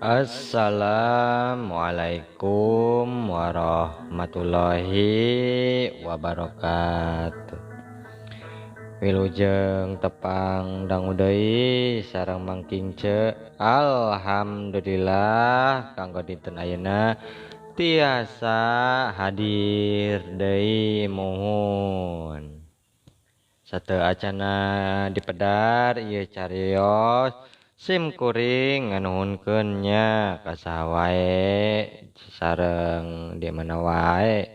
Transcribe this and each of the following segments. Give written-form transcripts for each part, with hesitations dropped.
Assalamualaikum warahmatullahi wabarakatuh. Wilujeng tepang dangu deui sareng mangkingce. Alhamdulillah kanggo dinten ayeuna tiasa hadir deui muhun. Sateu acana dipedar ieu cariyos sim kuring nganuhunkeun nya ka saha wae sareng di mana wae.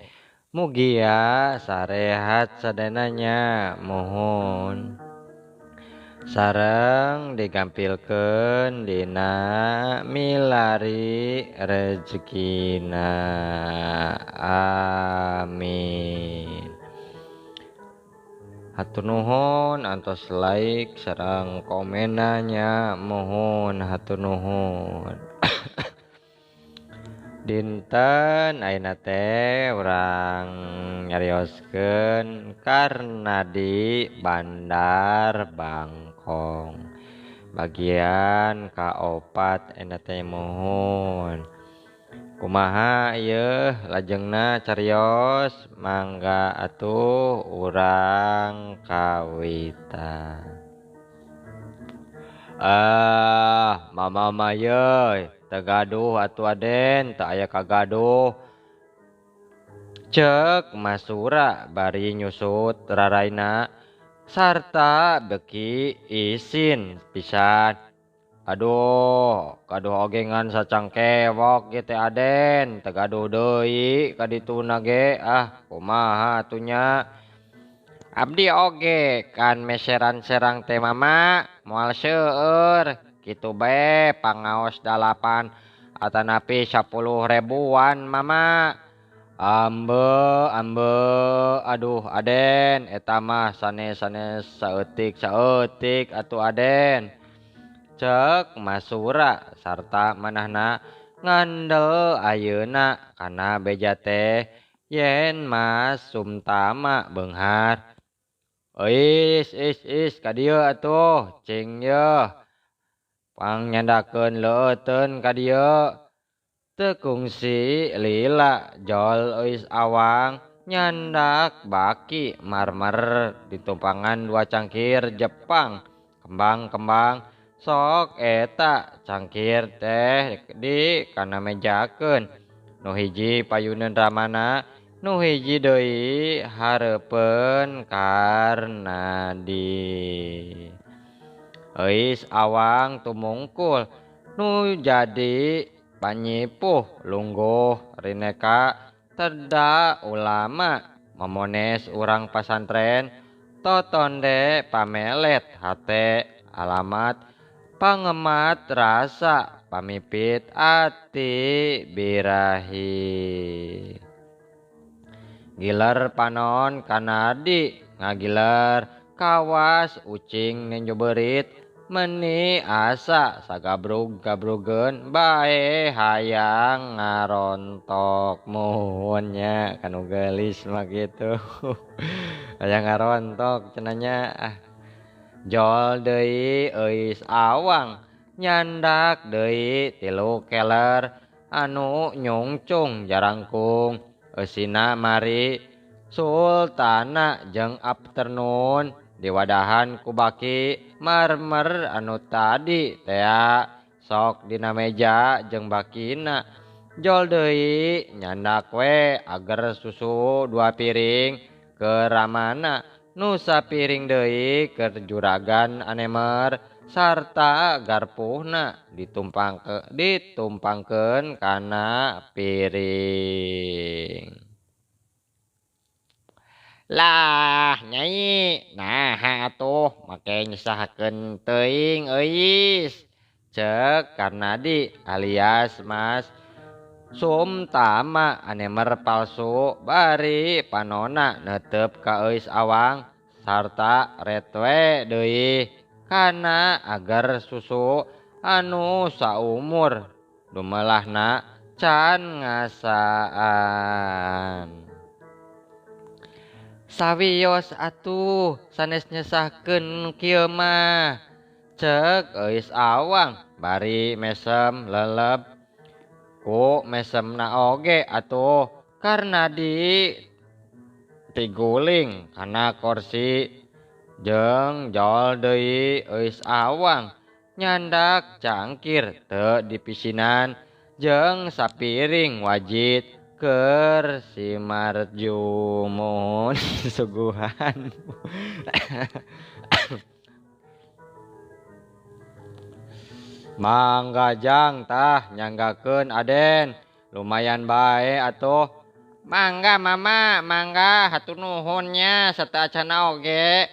Mugia sarehat sadananya mohon. Sareng digampilkeun dina milari rezekina. Amin. Hatur nuhun antos like sareng komenanya mohon hatur nuhun. Dinten ayeuna teh urang nyarioskeun Karnadi Bandar Bangkong bagian kaopat eta teh mohon. Kumaha ieu lajengna cariyos mangga atuh urang kawitan. Mama ye teu gaduh atuh Aden, teu aya kagaduh. Ceuk Masura bari nyusut raraina sarta beki isin pisan. Aduh, gaduh oge ngan sacangkewok ge teh Aden, teu gaduh deui ka dituna ge. Kumaha atuh nya? Abdi oge kan meseran serang teh Mama moal seueur. Kitu bae pangaos dalapan atanapi 10 ribuan Mama. Ambe aduh Aden eta mah sanes-sanes saeutik atuh Aden. Ceuk Masura sarta manahna ngandel ayeuna kana beja teh yen Mas Sumtama beunghar. Is ka dieu atuh cing yeuh. Pangnyandakeun leueteun ka dieu. Teu kungsi lila jol eus awang nyandak baki marmer ditumpangan 2 cangkir Jepang kembang-kembang. Sok eta cangkir teh di kana mejakeun. Nu hiji payuneun ramana, nu hiji deui hareupeun Karnadi. Eus awang tumungkul nu jadi panyipuh lungguh rineka tedda ulama memones urang pasantren totonde pamelet hate alamat pangemat rasa pamipit ati birahi. Giler panon Karnadi ngagiler kawas ucing ninjo beurit meuni asa sagabrug-gabrugeun bae hayang ngarontok muhun nya kanu geulis mah kitu. Hayang ngarontok cenah nya. Jol deui eus awang nyandak deui 3 keler anu nyungcung jarangkung eusina mari Sultana jeung Afternoon diwadahan ku baki marmer anu tadi tea sok dina meja jeung bakina. Jol deui nyandak we ager susu 2 piring keur ramana nu sapiring deui keur juragan anemer sarta garpuhna ditumpangkeun kana piring. Lah Nyai, naha atuh make nyusahakeun teuing euis? Ceuk Karnadi alias Mas Sumtama anemer palsu bari panonna neuteup ka eus awang sarta retwe deui kana agar susu anu saumur dumelahna can ngasaan. Sawios atuh sanes nyesahkeun kieu mah. Cek eus awang bari mesem leleb ku mesemna oge atuh karena tiguling kana kursi jeung jol deui eus awang nyandak cangkir teu dipisinan jeung sapiring wajit keur si Marju mohon suguhan. Mangga jang tah nyanggakeun Aden lumayan bae atuh. Mangga mama, mangga hatur nuhunnya serta acana oge.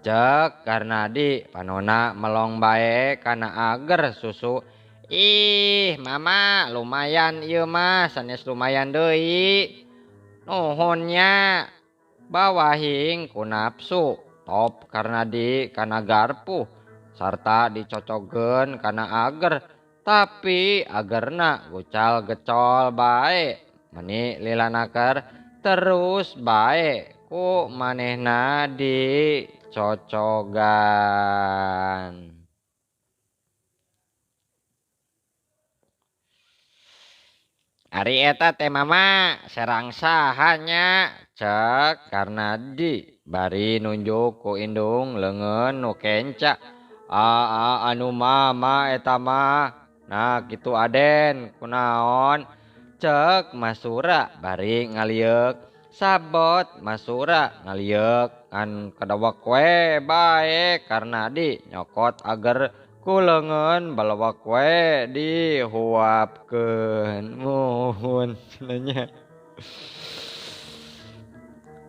Cek Karnadi panona melong bae kana ager susu. Ih mama lumayan ieu mah sanes lumayan deui. Nuhunnya bawahing ku nafsu top Karnadi kana garpu sarta dicocogeun kana ager tapi agerna gucal gecol bae meni lilanaker terus bae ku manehna dicocogan. Ari eta teh mama serang sahanya cek Karnadi bari nunjuk ku indung leungeun nu kenca. Anu mama eta mah. Nah kitu Aden kunaon cek Masura bari ngalieuk sabot Masura ngalieuk kan kadawak we bae Karnadi nyokot ager ku leungeun balewak we dihuapkeun muhun cenanya.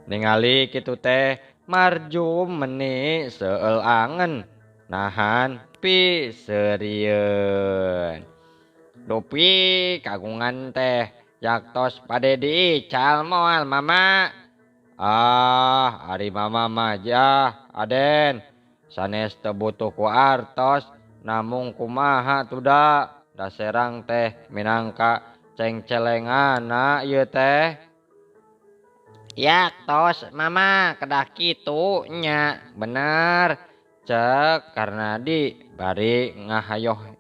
Ningali kitu teh Marjum meni seueul angen nahan piseurieun. Dupi kagungan teh yaktos pade diical moal mama. Ari mama mah jah Aden sanes teu butuh ku artos namung kumaha tuda da serang teh minangka cengcelengana ieu teh. Yaktos mama kedah kitu nya bener cek Karnadi bari ngayoh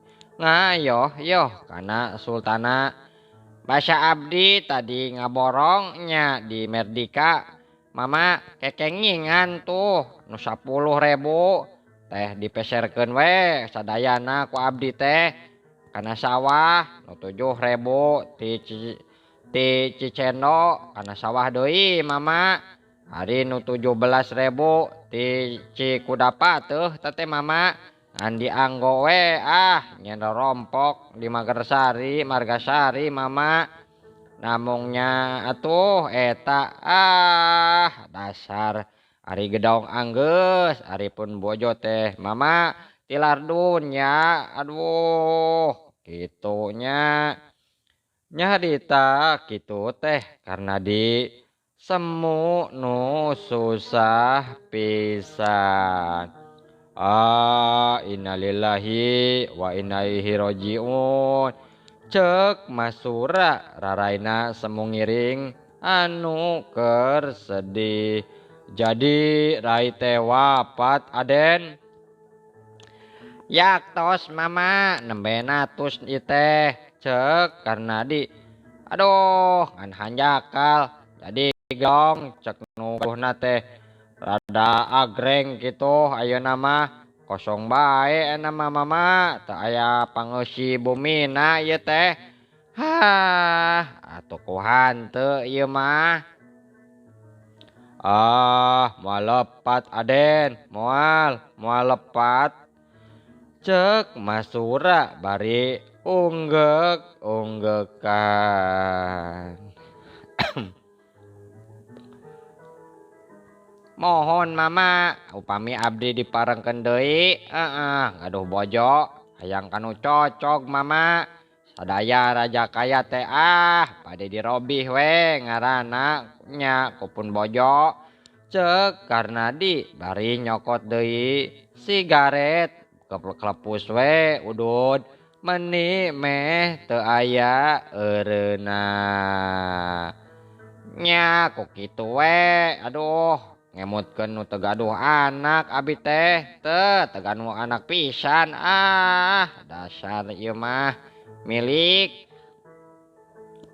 yoh kana Sultana. Basa abdi tadi ngaborongnya di Merdika mama kekengingan tuh nu 10.000 teh dipeserkeun we sadayana ku abdi teh kana sawah nu 7.000 ti Cicendo kana sawah deui mama. Ari nu 17.000 ti Cikudapa teuh teh mama. Ngan dianggo we nyen rompok di Margasari mama. Namungnya atuh eta dasar ari gedong anggeus ari pun bojo teh mama tilar dunya aduh kitunya. Nyarita kitu teh karena di semu nu susah pisan. Innalillahi wa inna ilaihi rajiun. Cek Masura raraina semu ngiring anu keur sedih. Jadi rai teh wafat Aden. Yaktos mama nembena tus ieu teh cek Karnadi. Aduh ngan hanjakal jadi gong cek nuhna teh rada agreng gitu ayeuna mah kosong bae ena mah mama teu aya pangeusi bumina ieu teh. Atuh ku hanteu ieu mah. Moal lepat Aden moal lepat cek Masura bari unggek-unggekan. Mohon mama upami abdi diparengkeun deui ngaduh bojo hayang kanu cocok mama. Sadaya raja kaya teh pade dirobih we ngaranna nya kupun bojo cek Karnadi bari nyokot deui sigaret klepus we udud meni meh teu aya eureuna nya ku kitu we. Aduh ngemutkeun nu teu gaduh anak abi teh teu gaduh anak pisan dasar ieu mah milik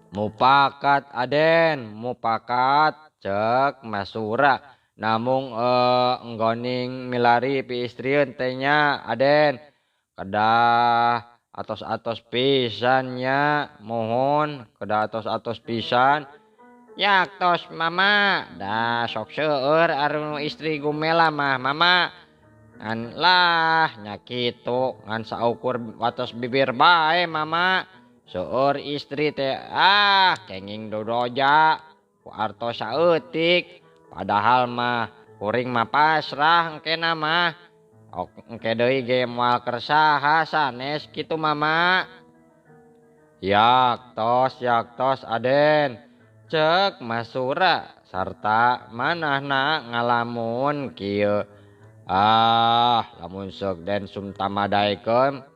mupakat Aden mupakat cek Masura namung nggoning milari pi istrieun teh nya Aden kedah atos-atos pisan nya mohon kedah atos-atos pisan yaktos mama dah sok seueur anu istri gumela mah mama ngan lah nya kitu ngan saukur wates bibir bae mama seueur istri teh kenging dodoja ku artos saeutik padahal mah kuring mah pasrah engkena mah engke deui ge moal keur saha sanes kitu mama yaktos Aden cek Masura sarta manahna ngalamun kieu lamun sok den sumtamadaikeun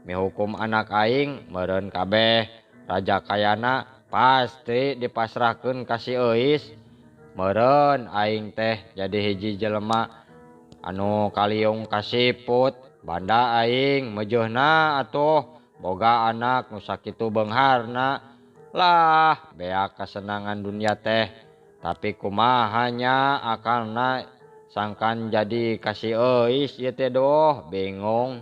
mihukum anak aing meureun kabeh raja kayana pasti dipasrahkeun ka si Euis meureun aing teh jadi hiji jelema anu kaliung kasiput banda aing meujeunna atuh boga anak nu sakitu beungharna lah beak kasenangan dunia teh tapi kumahanya akalna sangkan jadi kasih Euis ieu teh doh bingung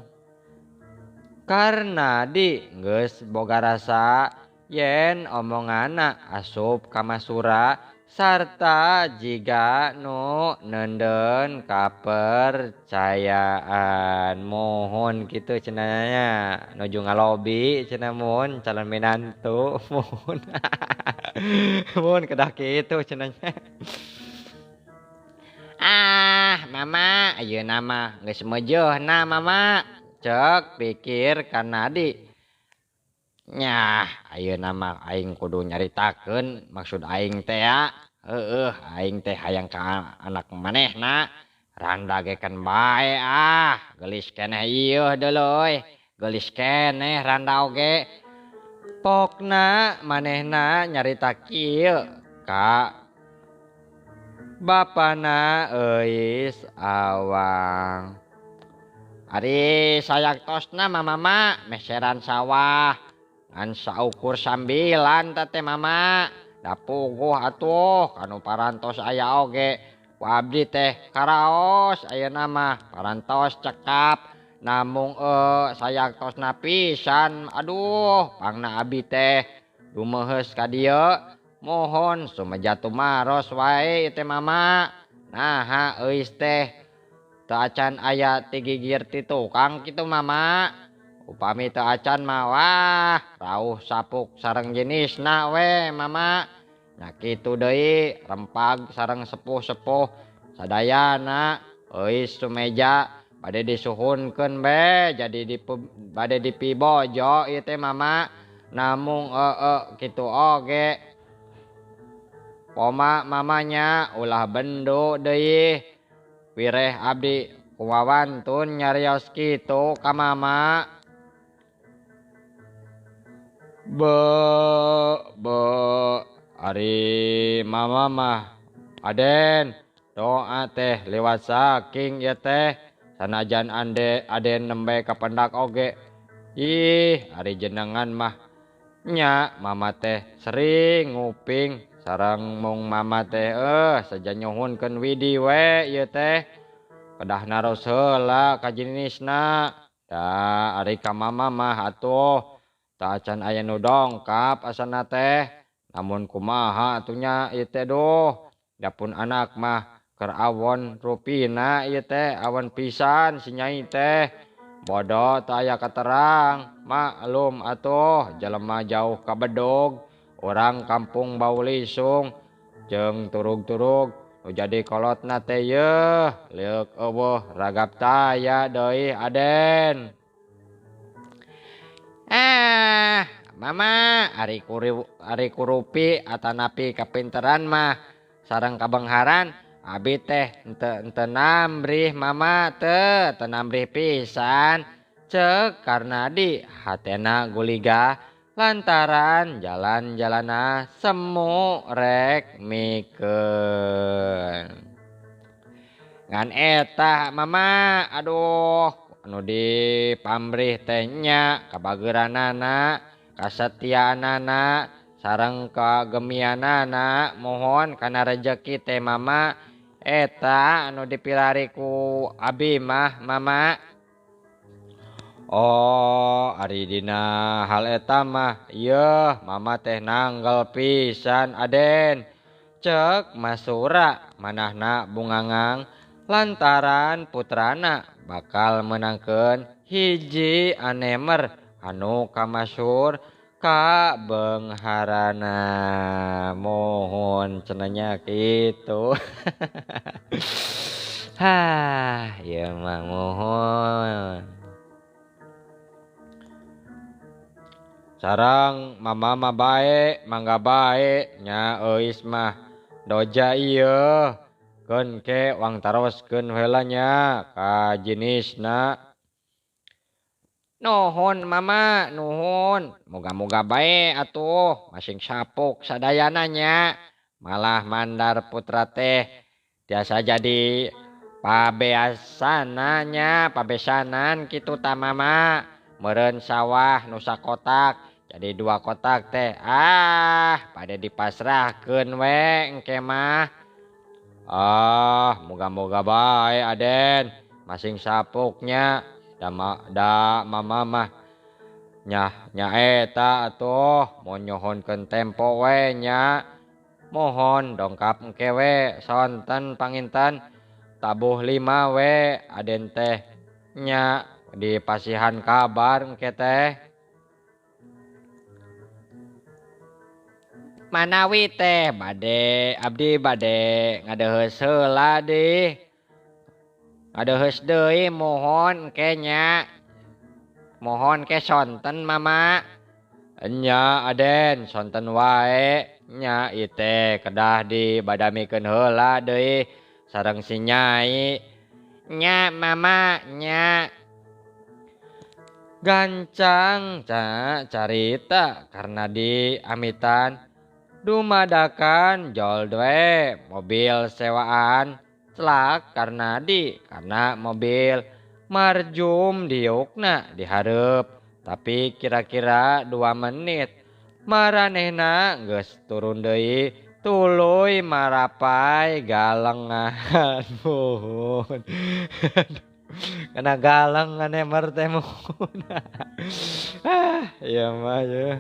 karena geus boga rasa yen omonganna asup ka Masura sarta jiga nu neundeun kapercayaan mohon kitu cenah nya nuju ngalobi cenah mun calon menantu mohon mohon kedah kitu cenah nya mama ayeuna mah geus meujeunna mama cek pikir kana nya ayeuna mah aing kudu nyaritakeun maksud aing teh ya aing teh hayang ka anak manehna randa ge kan bae geulis keneh ieu deuloy geulis keneh randa oge pokna manehna nyarita kieu ka bapana Euis awang ari sayaktosna mama meseran sawah ngan saukur 9 teh mama da puguh atuh kanu parantos aya oge ku abdi teh karaos ayeuna mah parantos cekap namung sayaktosna pisan aduh pangna abi teh dumeheus ka dieu mohon sumeja tumaros wae teh mama naha Euis teh teu acan aya ti gigir ti tukang kitu mama upami teu acan mah wah rauh sapuk sareng jenisna we mama nya kitu deui rempag sareng sepuh-sepuh sadayana Euis sumeja bade disuhunkeun be jadi bade dipibojo ieu teh mama namung kitu oge poma mamanya ulah bendu deui wireh abdi kuwawantun nyarios kitu ka mama ari mama mah Aden doa teh lewat saking ya teh sanajan Aden nembe kapendak oge ari jenengan mah nya mama teh sering nguping sareng mung mama teh saja nyuhunkeun widi we ieu teh kedah naros heula ka jenisna da ari ka mama mah atuh teu acan aya nu dongkap asana teh namun kumaha atunya ieu teh doh dapun anak mah keur awon rupina ieu teh awon pisan si nyai teh bodoh teu aya katerang maklum atuh jelema jauh ka bedog urang kampung Baulisung jeung turug-turug nu jadi kolotna teh yeuh leuk eueuh ragap taya deui Aden mama ari kurupi atanapi kapinteran mah sareng kabeungharan abi teh henteu nambrih mama teu nambrih pisan cek karna hatena guliga lantaran jalan-jalana semu rek mikeun ngan eta mama aduh anu di pamrih teh nya kabageranana kasetiaanana sareng kagemianana mohon kana rejeki teh mama eta anu dipilari ku abi mah mama. Oh ari dina hal eta mah yeuh mama teh nanggel pisan Aden cek Masura manahna bungangang lantaran putrana bakal menangkeun hiji anemer anu kamasur ka beungharana mohon cenanya kitu. Hah ieu mah mohon sareng mama mah bae mangga bae nya euis mah doja ieu keun ke wang taroskeun heula nya ka jenisna. Nuhun mama nuhun moga-moga bae atuh masing sapuk sadayana nya malah mandar putra teh tiasa jadi pabeasana nya pabesanan kitu ta mama meureun sawah nu sakotak jadi 2 kotak teh pada dipasrahkeun we engke mah. Moga-moga bae Aden masing sapuknya da mama mah nya eta atuh mau nyohonkeun tempo we nya mohon dongkap engke we sonten panginten tabuh 5 we Aden teh nya dipasihan kabar engke teh. Manawi teh bade abdi bade ngadeheus heula di ngadeheus deui mohon engke nya mohon ke sonten mama. Nya Aden sonten wae nya ieu teh kedah dibadamikeun heula deui sareng si Nyai nya mama nya. Gancang carita karena di amitan dumadakan jol we mobil sewaan celak karena mobil marjum diukna dihareup tapi kira-kira 2 menit maranehna geus turun deui tuluy marapai galengan mohon. Kana galeng nganemer teh mohon. Ieu mah yeuh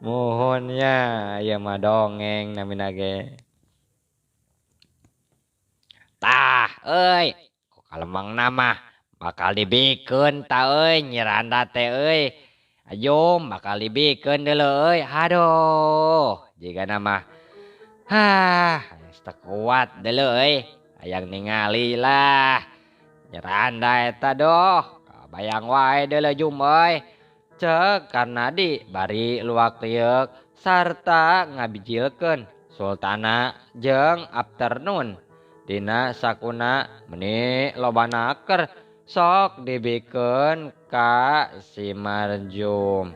mohon nya ieu mah dongeng namina ge. Tah euy ku kalemangna mah bakal dibikeun ta euy Nyi Randa teh euy. Ajum bakal dibikeun deuleu euy. Haduh jigana mah geus teu kuat deuleu euy. Hayang ningali lah Nyi Randa eta doh. Kabayang wae deuleu Jum euy. Cek Karnadi bari luak tieuk sarta ngabijilkeun Sultana jeung Afternoon dina sakuna meni lobanaker sok dibikeun ka si Marjum.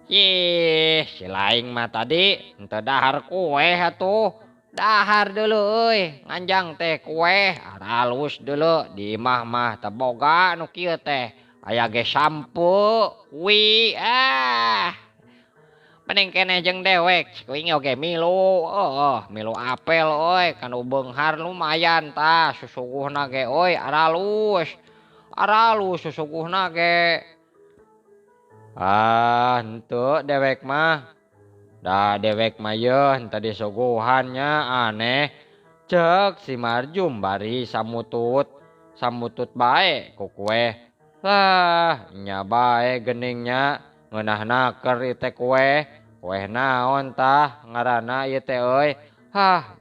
Yih si laing mah tadi henteu dahar kue atuh. Dahar deuleu euy nganjang teh kue halus deuleu di imah mah teu boga nu kieu teh. Aya ge sampo wi mending keneh jeung dewek kuing oge milu milu apel euy kanu beunghar lumayan tah susuguhna ge euy aralus susuguhna ge. Henteu dewek mah da dewek mah yeuh henteu disuguhannya aneh cek si Marjum bari samutut bae ku kue. Lah nya bae geningnya ngeunahnaker ieu teh kue naon tah ngaranna ieu teh euy.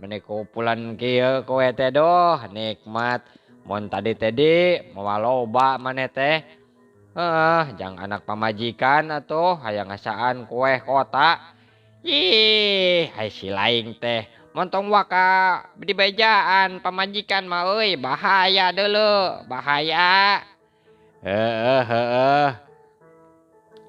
Meni kumpulan kieu kue teh doh nikmat mun tadi moal loba maneh teh. Jang anak pamajikan atuh hayang ngasaan kue kota. Yih hai si laing teh montong waka di bejaan pamajikan mah euy bahaya deuleu bahaya.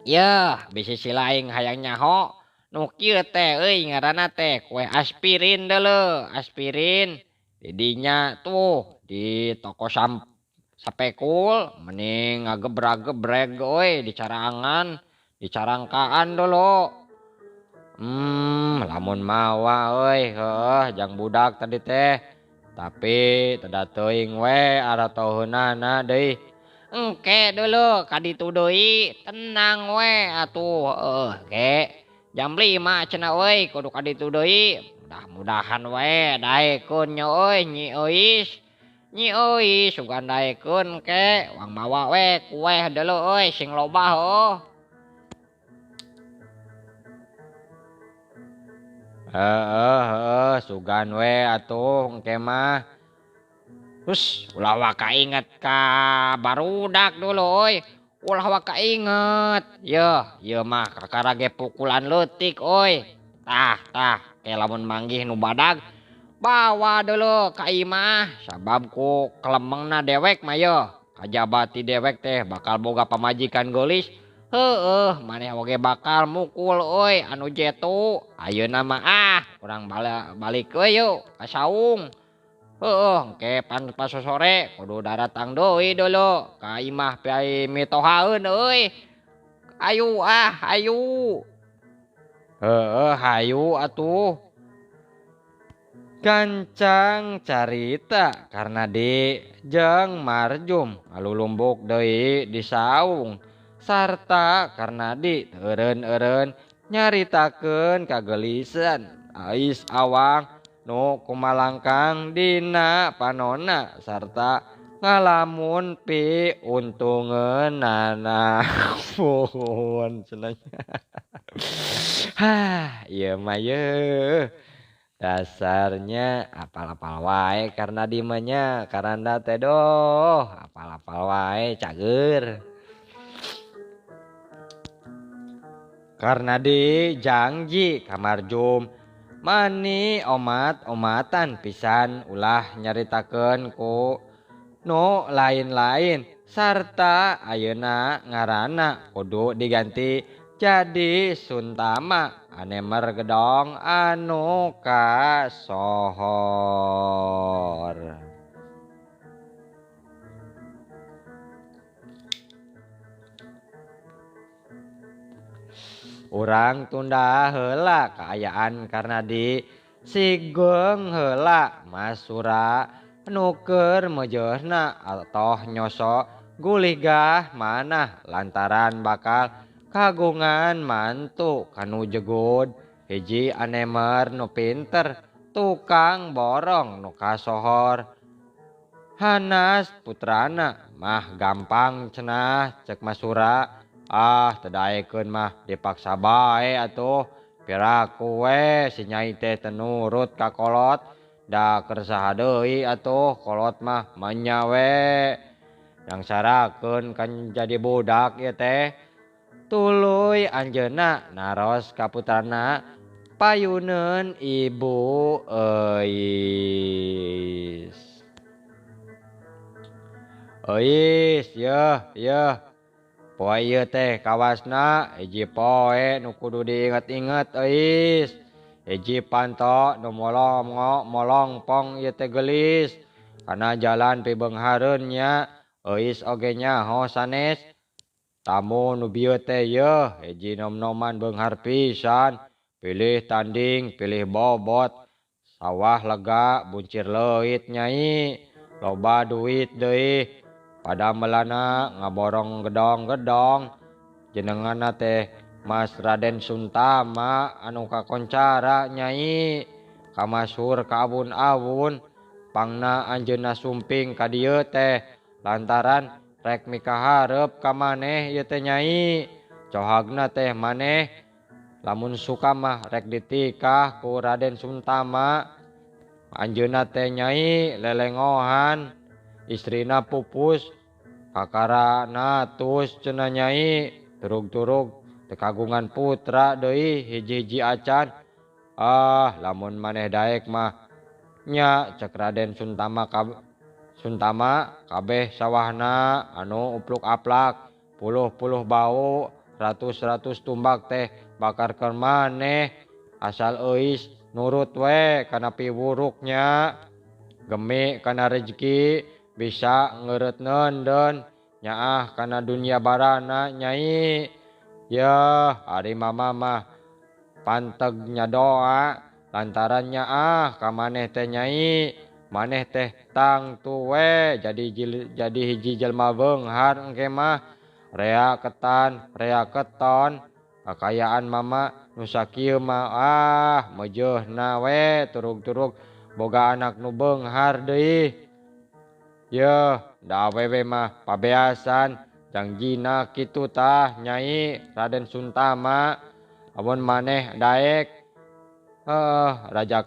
Yeuh bisi si laing hayang nyaho nu kieu teh euy ngaranna teh kue aspirin deuleu aspirin. didinya tuh di toko sapekul mending ngagebrag-gebreg euy di carangan di carangkaan dulu. Lamun mawa euy heuh jang budak tadi teh. Tapi tada teuing we aratoheunana deui. Engke dulu kaditu deui, tenang we atuh heueuh ge. Jam 5 cenah euy kudu kaditu deui. Mudah-mudahan we daekeun nya euy Nyi Euis. Nyi Euis sugan daekeun ke wang mawa we kueh deuleu euy sing loba heuh. Heeh, sugan we atuh engke mah. Terus ulah wa kainget ka barudak dulu euy. Ulah wa kainget. Yeuh mah kakara ge pukulan leutik euy. Tah, ke lamun manggih nu badag bawa dulu ka imah sabab ku kelemengna dewek mah yeuh. Kajaba ti dewek teh bakal boga pamajikan geulis. Heueuh, maneh oge bakal mukul euy anu jetu. Ayeuna mah urang balik euy yuk ka saung. Heueuh, engke pan sore kudu daratang deui dulu ka imah piai mitohaeun euy. Ayu. Heueuh, hayu atuh. Gancang carita karena di jeung marjum alulumbuk deui di saung sarta karena di eureun-eureun nyaritakeun kagelisan ais awang nu kumalangkang dina panonna sarta ngalamun pi untungeunana. Puhun cenanya. Ieu mah yeuh. Dasarnya apal-apal wae karena dimanya karanda teh doh apal-apal wae cager. Karena di janji kamarjum mani omat-omatan pisan ulah nyaritakeun ku nu lain-lain sarta ayeuna ngaranna kudu diganti jadi Suntama anemer gedong anu kasohor. Urang tunda heula kaayaan karena di sigeung heula masura nuker meujeurna atoh nyoso guligah manah lantaran bakal kagungan mantu kanu jegud hiji anemer nu pinter tukang borong nu kasohor. Hanas putrana mah gampang cenah cek masura. Teu daekeun mah dipaksa bae atuh. Piraku we si nyai teh teu nurut ka kolot. Da keur saha deui atuh kolot mah manya we. Dangsarakeun kan jadi budak ieu teh. Tuluy anjeunna naros ka putrana payuneun Ibu Euis. Euis yeuh. Poe ieu teh kawasna hiji poe nu kudu diinget-inget Euis. Hiji panto nu molongpong ieu teh geulis. Kana jalan pibeunghareun nya Euis oge nyaho sanes. Tamu nu bieu teh yeuh hiji nom-noman beunghar pisan. Pilih tanding, pilih bobot. Sawah lega, buncir leuit nyai. Loba duit deui. Padamelana ngaborong gedong-gedong. Jenenganna teh Mas Raden Suntama anu kakoncara nyai. Kamasyhur ka awun-awun. Pangna anjeunna sumping ka dieu teh lantaran rek mikahareup ka maneh ieu teh nyai. Cohagna teh maneh lamun suka mah rek ditikah ku Raden Suntama. Anjeunna teh nyai lelengohan. Istrina pupus kakara natus cenah nyai. Turug-turug teu kagungan putra deui hiji-hiji acan. Lamun maneh daek mah nya cek Raden Suntama kabeh sawahna anu upluk-aplak. Puluh-puluh bau, ratus-ratus tumbak teh bakarkeun maneh. Asal Euis nurut we kana piwuruknya. gemi kana rezeki bisa ngeureutneun deun nyaah kana dunia barana nyai. Ya ari mama mah pantegnya doa lantaran nyaah ka maneh teh nyai. Maneh teh tang tuwe jadi hiji jelema beunghar engke mah rea ketan rea keton kakayaan mama nu sakieu mah meujeuhna we turug-turug boga anak nu beunghar deui. Yeuh da awewe mah pabeasan jangjina kitu tah Nyai Raden Suntama. Amun maneh daek Raja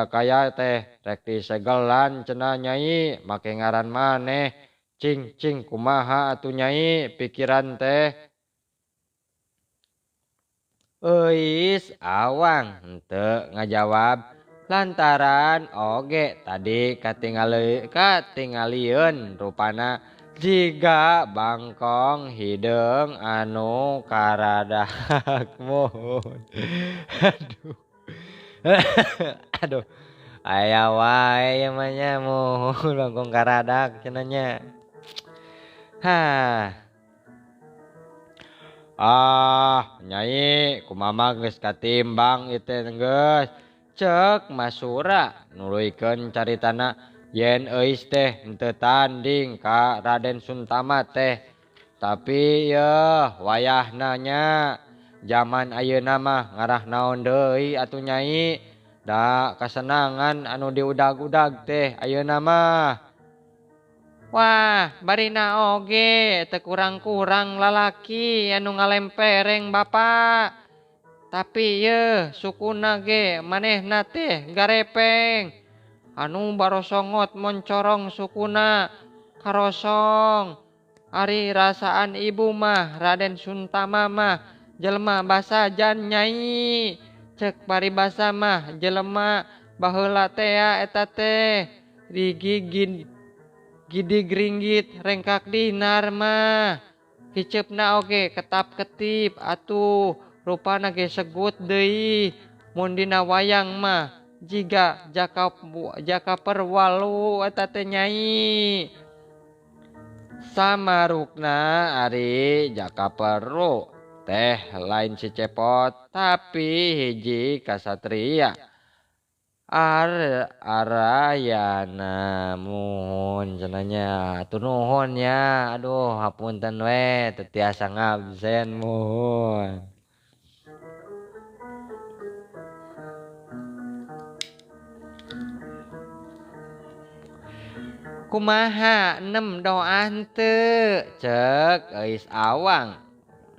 Kaya teh rek disegelan cenah Nyai make ngaran maneh. Cing kumaha atuh Nyai pikiran teh? Euis awang henteu ngajawab lantaran oge tadi katingalieun rupana jiga bangkong hideung anu karadak mohon. Aduh. Aduh. Aya wae mah nya mohon bangkong karadak cenah nya. Nyai kumama geus katimbang ieu teh geus. Ceuk Masura nuluykeun caritana yen euis teh henteu tanding ka Raden Suntama teh. Tapi yeuh wayahna nya zaman ayeuna mah ngarah naon deui atuh Nyai. Da kasenangan anu diudag-udag teh ayeuna mah. Wah, barina oge teu kurang-kurang lalaki anu ngalempereng Bapak. Tapi yeuh sukuna ge manehna teh garepeng. Anu barosongot moncorong sukuna karosong. Ari rasaan ibu mah Raden Suntama mah jelema basajan Nyai. Ceuk paribasa mah jelema baheula teh eta teh gidig ringgit rengkak dinar mah. Hiceupna oge ketap-ketip atuh rupana ge segut deui. Mun dina wayang mah jiga jaka perwalu eta teh Nyai. Samarukna ari jaka perlu teh lain si cepot tapi hiji kasatria. Arayana muhun cenanya atuh nuhun ya. Aduh hapunten we teu tiasa ngabsen muhun. Kumaha enem doa henteu? Ceuk euis awang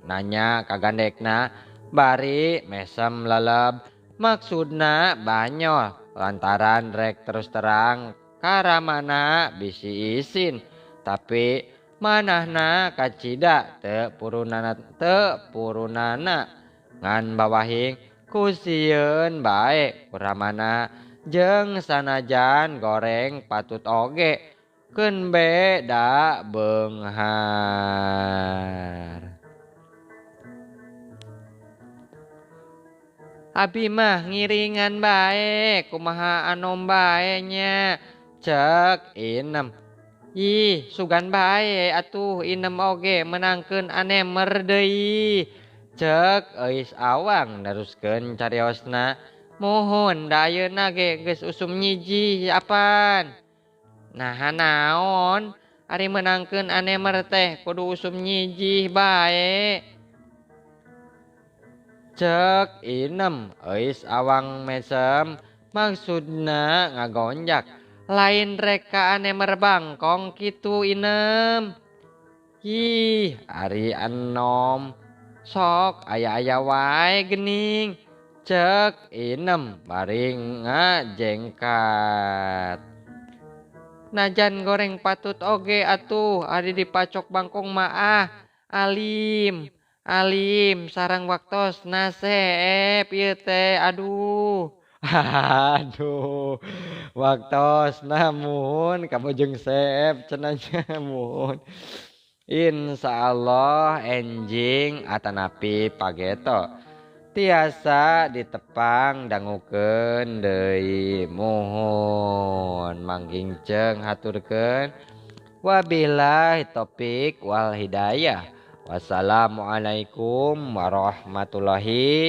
nanya ka gandekna bari mesem leleb. Maksudna banyol lantaran rek terus terang karamana bisi isin. Tapi manahna kacida teu purunana ngan bawahing kusieun bae kuramana jeung sanajan goreng patut oge keun beda beunghar. Abi mah ngiringan bae kumaha anom bae nya. Ceuk inem. Ih sugan bae atuh inem oge menangkeun anemer deui. Ceuk euis awang neruskeun cariosna. Mohon da ayeuna ge geus usum nyiji apan. Nah naon ari menangkeun anemer teh kudu usum nyiji bae. Ceuk inem euis awang mesem maksudna ngagonjak lain rek ka anemer bangkong kitu inem. Ih ari anom sok aya-aya wae geuning. Ceuk inem bari ngajengkat. Najan goreng patut oge atuh ari dipacok bangkong mah alim sareng waktos naseep ieu teh aduh. Aduh waktos namun kabujung seep cenanya muhun. Insyaallah enjing atanapi pageto. tiasa ditepang dangukeun deui mohon mangginceng haturkeun wabillahi taufik wal hidayah. Wassalamualaikum warahmatullahi